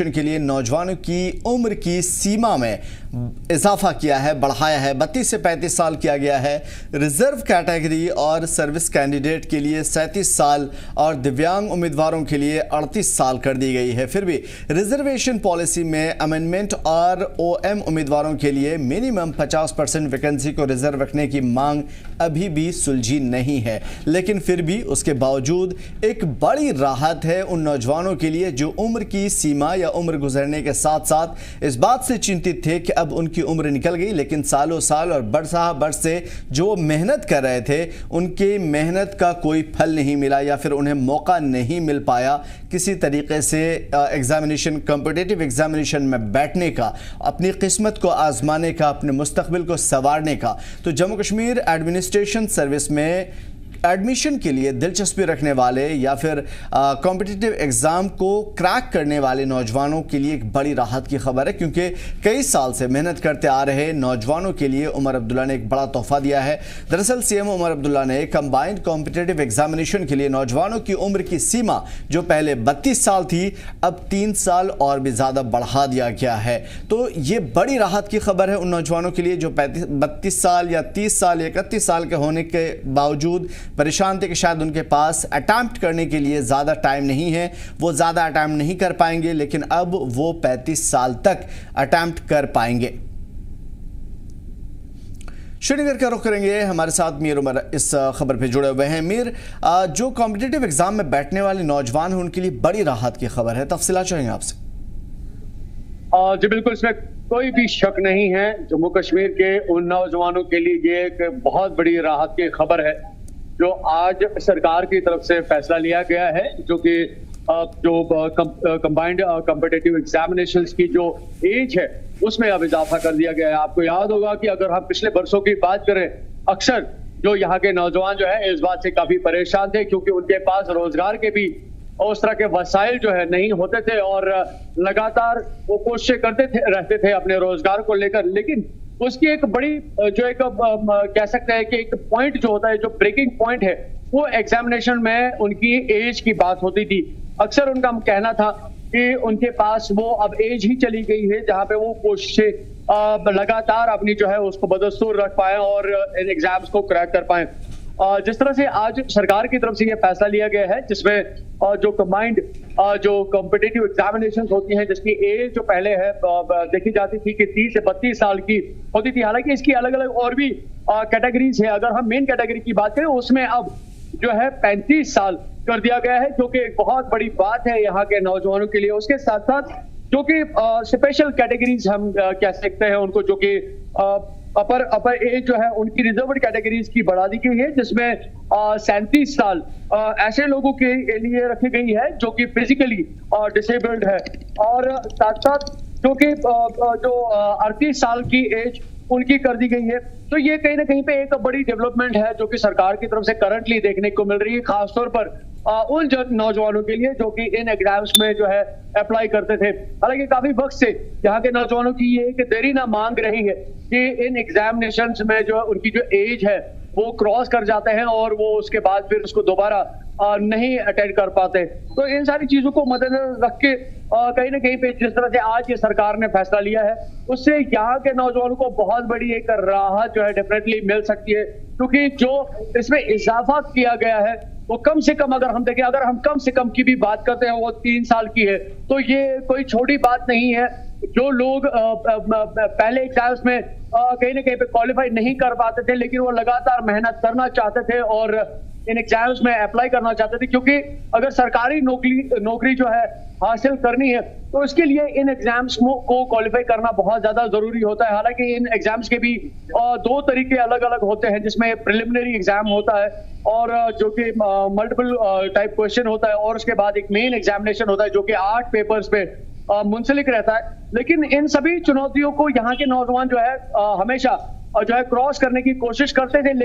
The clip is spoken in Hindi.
के लिए नौजवानों की उम्र की सीमा में इजाफा किया है, बढ़ाया है। 32 से 35 साल किया गया है। रिजर्व कैटेगरी और सर्विस कैंडिडेट के लिए 37 साल और दिव्यांग उम्मीदवारों के लिए 38 साल कर दी गई है। फिर भी रिजर्वेशन पॉलिसी में अमेंडमेंट और ओएम उम्मीदवारों के लिए मिनिमम 50% वैकेंसी को रिजर्व रखने की मांग अभी भी सुलझी नहीं है, लेकिन फिर भी उसके बावजूद एक बड़ी राहत है उन नौजवानों के लिए जो उम्र की सीमा या उम्र गुजरने के साथ साथ इस बात से चिंतित थे कि अब उनकी उम्र निकल गई, लेकिन सालों साल और बरस से जो मेहनत कर रहे थे उनके मेहनत का कोई फल नहीं मिला या फिर उन्हें मौका नहीं मिल पाया किसी तरीके से एग्जामिनेशन, कॉम्पिटिटिव एग्जामिनेशन में बैठने का, अपनी किस्मत को आजमाने का, अपने मुस्तकबिल को संवारने का। तो जम्मू कश्मीर एडमिनिस्ट्रेशन सर्विस में एडमिशन के लिए दिलचस्पी रखने वाले या फिर कॉम्पिटिटिव एग्ज़ाम को क्रैक करने वाले नौजवानों के लिए एक बड़ी राहत की खबर है, क्योंकि कई साल से मेहनत करते आ रहे नौजवानों के लिए उमर अब्दुल्ला ने एक बड़ा तोहफा दिया है। दरअसल सीएम उमर अब्दुल्ला ने कंबाइंड कॉम्पिटिटिव एग्जामिनेशन के लिए नौजवानों की उम्र की सीमा जो पहले 32 साल थी अब 3 साल और भी ज़्यादा बढ़ा दिया गया है। तो ये बड़ी राहत की खबर है उन नौजवानों के लिए जो 32 साल या 30 साल या 31 साल के होने के बावजूद परेशान थे कि शायद उनके पास अटेम्प्ट करने के लिए ज़्यादा टाइम नहीं है, वो ज़्यादा अटेम्प्ट नहीं कर पाएंगे, लेकिन अब वो 35 साल तक अटेम्प्ट कर पाएंगे। श्रीनगर का रुख करेंगे, हमारे साथ मीर उमर इस खबर पे जुड़े हुए हैं। मीर, जो कॉम्पिटिटिव एग्जाम में बैठने वाले नौजवान हैं उनके लिए बड़ी राहत की खबर है, तफसीलात चाहेंगे आपसे। जी बिल्कुल, इसमें कोई भी शक नहीं है। जम्मू कश्मीर के उन नौजवानों के लिए ये एक बहुत बड़ी राहत की खबर है जो आज सरकार की तरफ से फैसला लिया गया है, जो कि जो कंबाइंड कॉम्पिटिटिव एग्जामिनेशंस की जो एज है उसमें अब इजाफा कर दिया गया है। आपको याद होगा कि अगर हम पिछले बरसों की बात करें, अक्सर जो यहाँ के नौजवान जो है इस बात से काफी परेशान थे क्योंकि उनके पास रोजगार के भी उस तरह के वसाइल जो है नहीं होते थे और लगातार वो कोशिशें करते रहते थे अपने रोजगार को लेकर। लेकिन उसकी एक बड़ी जो एक कह सकते हैं कि एक पॉइंट जो होता है, जो ब्रेकिंग पॉइंट है, वो एग्जामिनेशन में उनकी एज की बात होती थी। अक्सर उनका कहना था कि उनके पास वो अब एज ही चली गई है जहां पे वो कोशिशें लगातार अपनी जो है उसको बदस्तूर रख पाए और इन एग्जाम्स को क्रैक कर पाए। जिस तरह से आज सरकार की तरफ से ये फैसला लिया गया है जिसमें जो कंबाइंड जो कॉम्पिटिटिव एग्जामिनेशंस होती हैं जिसकी एज जो पहले है देखी जाती थी कि 30 से 32 साल की होती थी, हालांकि इसकी अलग अलग और भी कैटेगरीज है। अगर हम मेन कैटेगरी की बात करें उसमें अब जो है 35 साल कर दिया गया है, जो कि एक बहुत बड़ी बात है यहाँ के नौजवानों के लिए। उसके साथ साथ जो कि स्पेशल कैटेगरीज हम कह सकते हैं उनको, जो कि अपर एज जो है उनकी रिजर्व्ड कैटेगरीज की बढ़ा दी गई है, जिसमें 37 साल ऐसे लोगों के लिए रखी गई है जो कि फिजिकली डिसेबल्ड है, और साथ साथ जो कि जो 38 साल की एज उनकी कर दी गई है। तो ये कहीं ना कहीं पे एक बड़ी डेवलपमेंट है जो कि सरकार की तरफ से करंटली देखने को मिल रही है, खासतौर पर उन नौजवानों के लिए जो कि इन एग्जाम्स में जो है अप्लाई करते थे। हालांकि काफी वक्त से यहाँ के नौजवानों की ये एक देरीना मांग रही है कि इन एग्जामिनेशंस में जो है उनकी जो एज है वो क्रॉस कर जाते हैं और वो उसके बाद फिर उसको दोबारा नहीं अटेंड कर पाते। तो इन सारी चीजों को मद्देनजर रख के कहीं ना कहीं पे जिस तरह से आज ये सरकार ने फैसला लिया है उससे यहाँ के नौजवानों को बहुत बड़ी एक राहत जो है डेफिनेटली मिल सकती है, क्योंकि जो इसमें इजाफा किया गया है वो कम से कम, अगर हम देखें, अगर हम कम से कम की भी बात करते हैं वो 3 साल की है, तो ये कोई छोटी बात नहीं है। जो लोग पहले एग्जाम्स में कहीं ना कहीं पे क्वालिफाई नहीं कर पाते थे लेकिन वो लगातार मेहनत करना चाहते थे और इन एग्जाम्स में अप्लाई करना चाहते थे, क्योंकि अगर सरकारी नौकरी जो है हासिल करनी है तो उसके लिए इन एग्जाम्स को क्वालिफाई करना बहुत ज्यादा जरूरी होता है। हालांकि इन एग्जाम्स के भी 2 तरीके अलग अलग होते हैं, जिसमें प्रिलिमिनरी एग्जाम होता है और जो कि मल्टीपल टाइप क्वेश्चन होता है, और उसके बाद एक मेन एग्जामिनेशन होता है जो कि 8 पेपर्स पे मुंसलिक रहता है। लेकिन इन सभी चुनौतियों को यहाँ के नौजवान जो है हमेशा जो है क्रॉस करने की कोशिश करते थे।